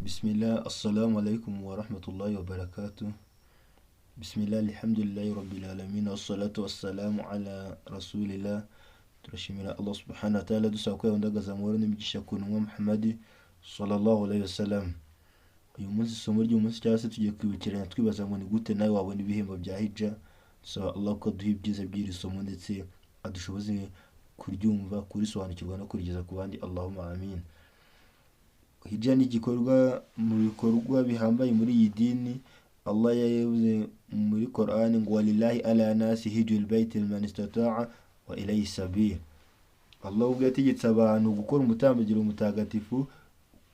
Bismillah, assalamu alaikum wa rahmatullahi wa barakatuh. Bismillah, alhamdulillahi rabbil alamin, wassalatu wassalamu ala rasulillah. Turashimira Allah subhanahu wa ta'ala dusaba ko yabandagaza amahoro n'imigisha ku ntumwa Muhammad sallallahu alaihi wasallam. Uyu munsi isomo ry'umunsi cyangwa se tugiye kwibukiranya twibaza ngo ni gute nawe wabona ibihembo bya hijja. Dusaba Allah ko aduha ibyiza by'iri somo ndetse adushoboze kuryumva, kurisobanukirwa no kurigeza ku bandi. Allahumma amin. Hijja ni igikorwa mu bikorwa bihambaye muri iyi dini. Allah yavuze muri Quran ngo walillahi ala nasi hijjul baiti man istata'a wa ilayhi sabil. Allah ubwo yategetse abantu gukora umutambagiro mutagatifu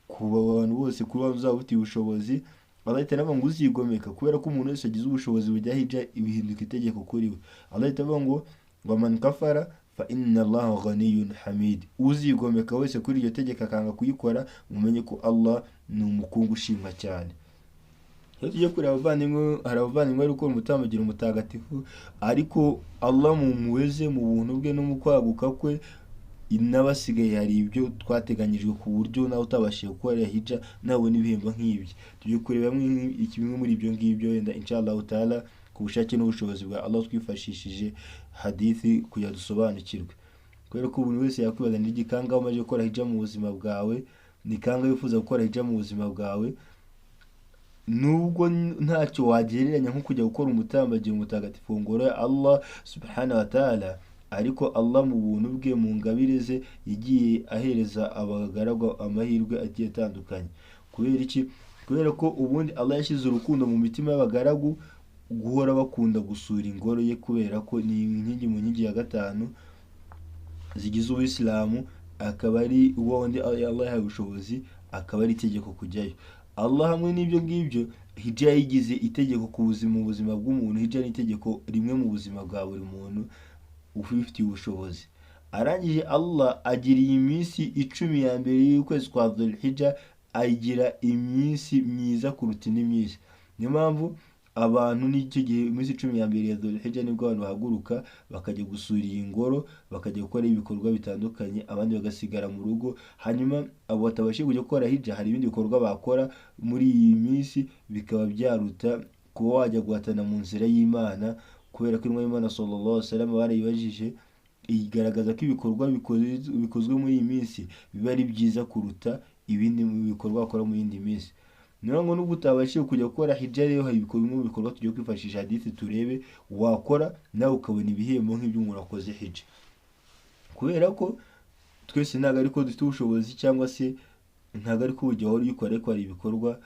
ku bantu bose, kuba uzaba ufite ubushobozi. Allah ahita anavuga ngo uzigomeka, kubera ko umuntu wese agize ubushobozi bujya hijja ibihinduka itegeko kuri we. Allah ahita avuga ngo waman kafara fa inna Allaha ghaniyyun hamid. Uzigomeka wese kuri iryo tegeko akanga kuyikora, mumenye ko Allah ni umukungu ushimwa cyane. Iyo tugiye kuri abavandimwe, hari abavandimwe bari gukora umutambagiro mutagatifu, ariko Allah mu muweze mu buntu bwe no mu kwaguka kwe n'abasigaye hari ibyo twateganyijwe ku buryo nawe utabashije gukora hijja nabona ibihembo nk'ibyo. Tugiye kureba bimwe muri ibyo ngibyo, wenda inshallah taala ku bushake n'ubushobozi bwa Allah twifashishije hadithi kugira dusobanukirwe. Kubera ko buri wese yakwibaza ni igikanga umaze gukora hijja mu buzima bwawe, ni kanga wifuza gukora hijja mu buzima bwawe, nubwo ntacyo wagereranya nko kujya gukora umutambagiro mutagatifu ngoro ya Allah subhanahu wa ta'ala, ariko Allah mu buntu bwe mu ngabire ze yagiye ahereza abagaragu amahirwe agiye atandukanye. Kubera iki? Kubera ko ubundi Allah yashyize urukundo mu mitima y'abagaragu guhora bakunda gusura ingoro ye, kubera ko ni inkingi mu nkingi ya gatanu zigize Ubuislamu, akaba ari ubundi Allah yahaye ubushobozi, akaba ari itegeko kujyayo. Allah hamwe n'ibyo ngibyo hijja yigize itegeko ku buzima bw'umuntu. Hijja ni itegeko rimwe mu buzima bwa buri muntu ufitiye ubushobozi. Arangije Allah agiriye iminsi 10 ya mbere y'ukwezi kwa Dhul-Hijja ayigira iminsi myiza kuruta indi minsi. Niyo mpamvu abantu n'icyo gihe iminsi 10 ya mbere ya Dhul-Hijja nibwo abantu bahaguruka bakajya gusura iyi ngoro, bakajya gukora ibikorwa bitandukanye, abandi bagasigara mu rugo. Hanyuma abo batabashije kujya gukora hijja, hari ibindi bikorwa bakora muri iyi minsi bikaba byaruta kuba wajya guhatana mu nzira y'Imana, kubera ko intumwa y'Imana sallallahu alaihi wasallam barayibajije igaragaza ko ibikorwa bikozwe muri iyi minsi biba ari byiza kuruta ibindi bikorwa bakora mu yindi minsi. Niyo ngo nubwo utabashije kujya gukora hijja, rero hari ibikorwa tugiye kwifashisha hadithi turebe wakora nawe ukabona ibihembo nk'ibyo umuntu akoze hijja. Kubera ko twese ntabwo ariko dufite ubushobozi, cyangwa se ntabwo ariko ujya wari uyikora, ariko hari ibikorwa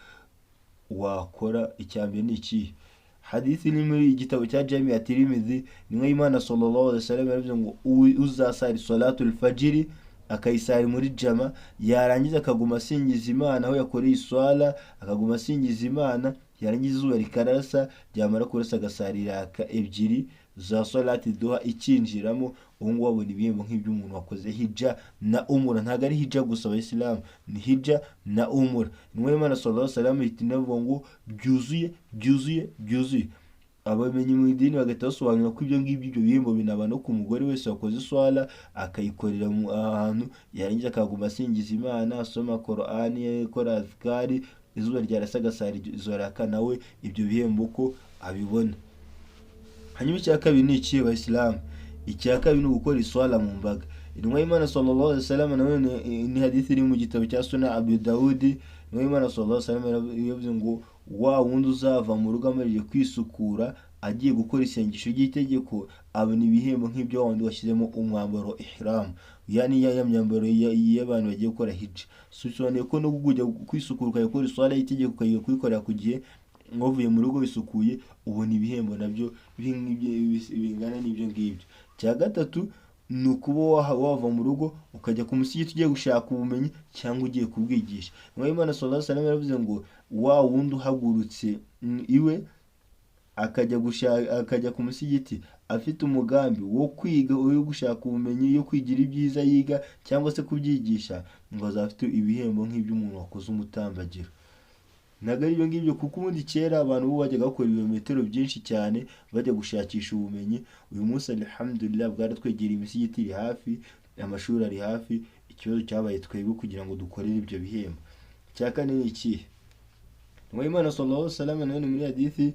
wakora. Icyambere ni iki? Hadithi ni muri igitabo cya Jami at-Tirmidhi, nimwe y'Imana sallallahu alaihi wasallam yavuze ngo uzasari salatul fajr akayisari muri jama, yarangiza akaguma asingiza Imana aho yakoreye iswala, akaguma asingiza Imana, yarangiza izuba rikarasa, ryamara kurasa agasarira ebyiri za salati duha ikinjiramo, ubu ngubu wabona ibihembo nk'ibyo umuntu wakoze hijja na umura. Ntabwo ari hijja gusa abayisilamu, ni hijja na umura. Nimwe y'Imana sallallahu alaihi wasallam ihita inavuga ngo byuzuye. Abamenyi mu idini bagahita basobanura ko ibyo ngibyo ibyo bihembo binaba no ku mugore wese wakoze iswala akayikorera mu ahantu, yarangiza akaguma asingiza Imana, asoma Qur'ani, akora azkari, izuba ryarasa agasara izo raka, nawe ibyo bihembo ko abibona. Hanyuma icya kabiri ni iki Abayisilamu? Icya kabiri ni ugukora iswala mu mbaga. Intumwa y'Imana sallallahu alaihi wasallam nawe ni hadithi iri mu gitabo cya Sunan Abi Dawud. Intumwa y'Imana sallallahu alaihi wasallam yavuze ngo wa wundi uzava mu rugo amaze kwisukura agiye gukora isengesho ry'itegeko abona ibihembo nk'ibyo wundi washyizemo umwambaro ihram, yani ya myambaro y'abantu bagiye gukora hijja. Sosobaneye ko no kujya kwisukura ukayikora iswala y'itegeko ukayiye kuyikorera ku gihe, ngovuye mu rugo bisukuye, ubona ibihembo nabyo bingana n'ibyo ngibyo. Cya gatatu ni ukuba wava mu rugo ukajya ku musigiti ugiye gushaka ubumenyi cyangwa ugiye kubwigisha. Imana sallallahu alaihi wasallam yaravuze ngo wa wundi uhagurutse iwe akajya ku musigiti afite umugambi wo kwiga, wo gushaka ubumenyi, yo kwigira ibyiza yiga cyangwa se kubyigisha, ngo azafite ibihembo nk'ibyo umuntu wakoze umutambagiro. Ntabwo ari ibyo ngibyo, kuko ubundi kera abantu bo bajyaga bakora ibirometero byinshi cyane bajya gushakisha ubumenyi. Uyu munsi alhamdulillah bwaratwegereye, imisigiti iri hafi, amashuri ari hafi. Ikibazo cyabaye twebwe kugira ngo dukorere ibyo bihembo. Cya kane ni iki? Imana sallallahu alaihi wasallam nawe muri hadithi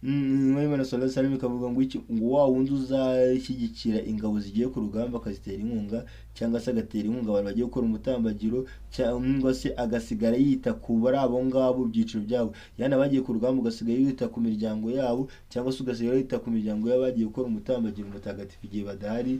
Imana sallallahu alaihi wasallam ikavuga ngo iki, ngo wa wundi uzashyigikira ingabo zigiye ku rugamba akazitera inkunga, cyangwa se agatera inkunga abantu bagiye gukora umutambagiro, cyangwa se agasigara yita ku bari abo ngabo ibyiciro byabo, yani abagiye ku rugamba ugasigara yita ku miryango yabo, cyangwa se ugasigara yita ku miryango y'abagiye gukora umutambagiro mutagatifu igihe badahari.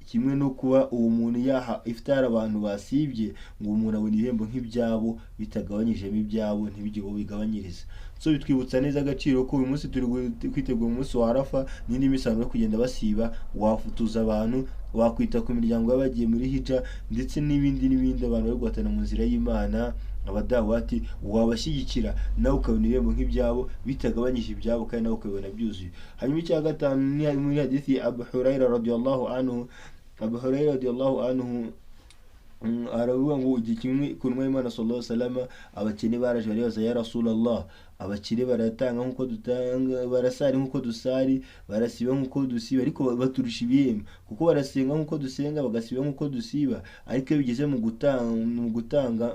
Kimwe no kuba uwo muntu yaha ifitara abantu basibye, ngo umuntu abona ibihembo nk'ibyabo bitagabanyijemo ibyabo ntibigire uwo bigabanyiriza. So bitwibutsa neza agaciro ko uyu munsi turi kwitegura umunsi wa Arafa n'indi misano yo kugenda basiba, wafutuza abantu, wakwita ku miryango y'abagiye muri hija, ndetse n'ibindi abantu bari guhatana mu nzira y'Imana, abadawati wabashyigikira nawe ukabona ibihembo nk'ibyabo bitagabanyije ibyabo, kandi nawe ukabona byuzuye. Hanyuma icya gatanu ni muri hadithi Abu Hurairah radiyallahu anhu aravuga ngo igihe kimwe ku ntumwa y'Imana sallallahu alaihi wasallam abakene baraje baribaza, ya Rasulullah, abakire baratanga nkuko dutanga, barasari nkuko dusari, barasiba nkuko dusiba, ariko baturusha ibihembo, kuko barasenga nkuko dusenga, bagasiba nkuko dusiba, ariko iyo bigeze mu gutanga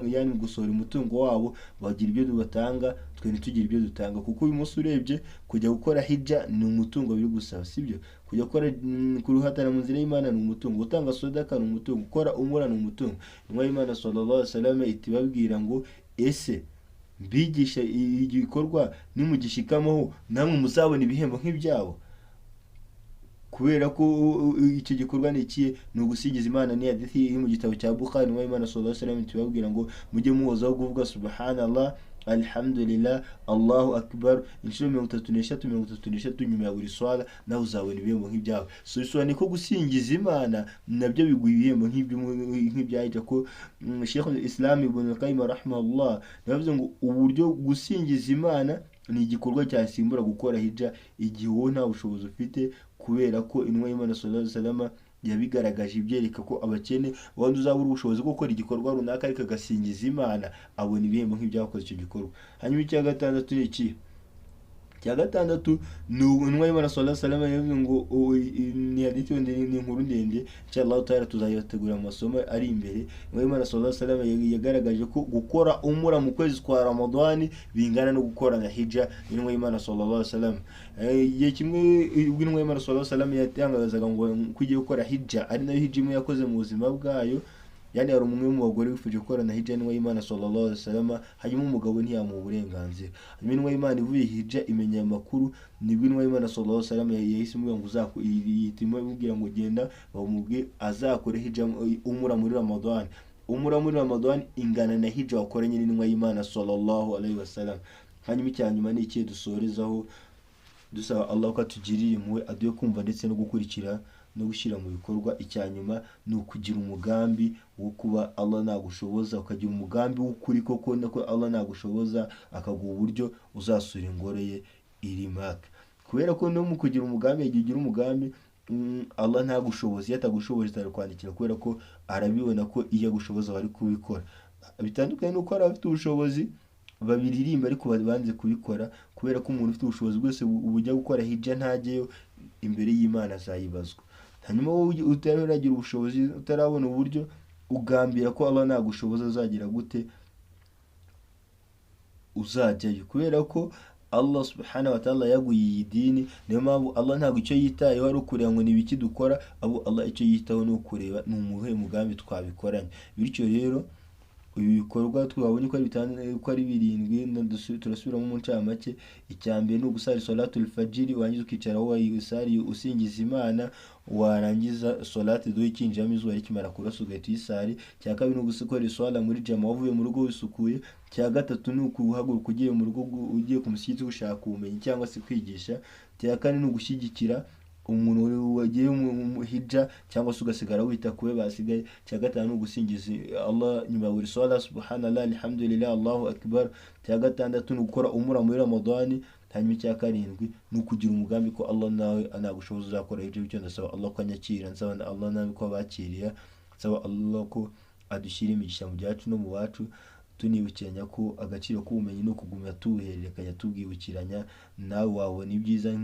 yani mu gusohora umutungo wabo bagira ibyo batanga, twe ntitugira ibyo dutanga. Kuko uyu munsi urebye kujya gukora hija ni umutungo biri gusaba, sibyo? Kujya gukora kuruhatana mu nzira y'Imana ni umutungo, gutanga sadaka ni umutungo, gukora umura ni umutungo. Intumwa y'Imana sallallahu alaihi wasallam itibabwira ngo ese mbigisha igikorwa nimugishikamaho namwe muzabona ibihembo nk'ibyabo, kubera ko icyo gikorwa ni ikihe? Ni ugusingiza Imana. Ni hadithi iri mu gitabo cya Bukhari, Intumwa y'Imana sallallahu alaihi wasallam itibabwira ngo mujye muhozaho kuvuga subhanallah, alhamdulillah, Allahu akbar inshuro 33 nyuma ya buri swala, nawe uzabona ibihembo nk'ibyabo. So bisobanuye ko gusingiza Imana nabyo biguha ibihembo nk'ibyahija. Ko Sheikh al-Islam Ibn Qayyim rahimahullah yavuze ngo uburyo gusingiza Imana ni igikorwa cyasimbura gukora hija igihe wowe nta bushobozi ufite, kubera ko Intumwa y'Imana sallallahu alaihi wasallam yabigaragaje ibyereka ko abakene wandi uzabura ubushobozi bwo gukora igikorwa runaka ariko agasingiza Imana abona ibihembo nk'ibyakoze icyo gikorwa. Hanyuma icya gatandatu ni iki? Icya gatandatu ni Intumwa y'Imana sallallahu alaihi wasallam yavuze ngo ni hadithi ni inkuru ndende, inshallah taala tuzayitegura mu masomo ari imbere. Intumwa y'Imana sallallahu alaihi wasallam yagaragaje ko gukora umura mu kwezi kwa Ramadani bingana no gukora na hija. Intumwa y'Imana sallallahu alaihi wasallam igihe kimwe Intumwa y'Imana sallallahu alaihi wasallam yatangazaga ngo kujya gukora hija ari nayo hija imwe yakoze mu buzima bwayo, yani hari umwe mu bagore wifuje gukora na hija n'Intumwa y'Imana sallallahu alaihi wasallam, hanyuma umugabo ntiyamuha uburenganzira. Hanyuma Intumwa y'Imana ivuye hija imenya amakuru, nibwo Intumwa y'Imana sallallahu alaihi wasallam yahise imubwira ngo imubwira ngo genda bamubwe azakore hija umura muri Ramadan. Umura muri Ramadan ingana na hija wakoranye n'Intumwa y'Imana sallallahu alaihi wasallam. Hanyuma icyanyuma ni iki dusorezaho, dusaba Allah ko atugirira impuhwe, aduye kumva ndetse no gukurikira no gushyira mu bikorwa. Icyanyuma ni ukugira umugambi wo kuba Allah nagushoboza, ukagira umugambi w'ukuri koko nako Allah nagushoboza akaguha uburyo uzasura ingoro ye iri Maka. Kubera ko no mu kugira umugambi, igihe ugira umugambi Allah ntagushoboza, iyo atagushoboje atakwandikira, kubera ko arabibona ko iyo agushoboza bari kubikora. Bitandukanye nuko ari abafite ubushobozi babiririmba ariko banze kubikora, kubera ko umuntu ufite ubushobozi bwose bujya gukora hija ntajyeyo, imbere y'Imana azayibazwa. Hanyuma wowe utaragira ubushobozi, utarabona uburyo, ugambira ko Allah nagushoboza uzagira gute? Uzajyayo, kubera ko Allah subhanahu wa ta'ala yaguye iyi dini. Niyo mpamvu Allah ntabwo icyo yitayeho ari ukureba ngo nibiki dukora, abo Allah icyo yitaho ni ukureba ni umuhe mugambi twabikoranye. Bityo rero ibi bikorwa twabonye ko ari birindwi, turasubiramo mu ncamake. Icyambere ni ugusara salatul fajiri, wangiza ukicara aho wayisariye usingiza Imana, warangiza salati do ikinjamo izuba rikimara kurasa ugahita uyisari. Cya kabiri ni ugukora iswala muri jama wavuye mu rugo wisukuye. Cya gatatu ni ukuhaguruka ugiye mu rugo, ugiye ku musigiti gushaka ubumenyi cyangwa se kwigisha. Cya kane ni ugushyigikira umuntu wagiye mu hija cyangwa se ugasigara wita kuwe basigaye. Cya gatanu ni ugusingiza Allah nyuma ya buri swala, subhanallah, alhamdulillah, Allahu akbar. Cya gatandatu ni gukora umura muri Ramadani. Hanyuma icya karindwi ni ukugira umugambi ko Allah nawe anagushoboza uzakora hija. Bityo ndasaba Allah ko anyakira, nsaba Allah nawe ko abakiriya, nsaba Allah ko adushyira imigisha mu byacu no mu bacu, tunibukiranya ko agaciro k'ubumenyi no kugumya tubuhererekanya tubwibukiranya. Nawe wabona ibyiza,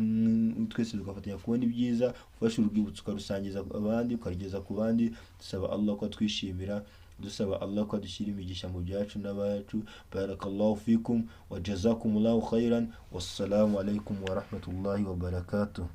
twese tugafatanya kubona ibyiza, ufashe urwibutso ukarusangiza abandi, ukarugeza ku bandi. Dusaba Allah ko twishimira dusaba Allah ko adushyira imigisha mu byacu n'abacu. Barakallahu fikum wa jazakumullahu khairan, wassalamu alaikum wa rahmatullahi wa barakatuh.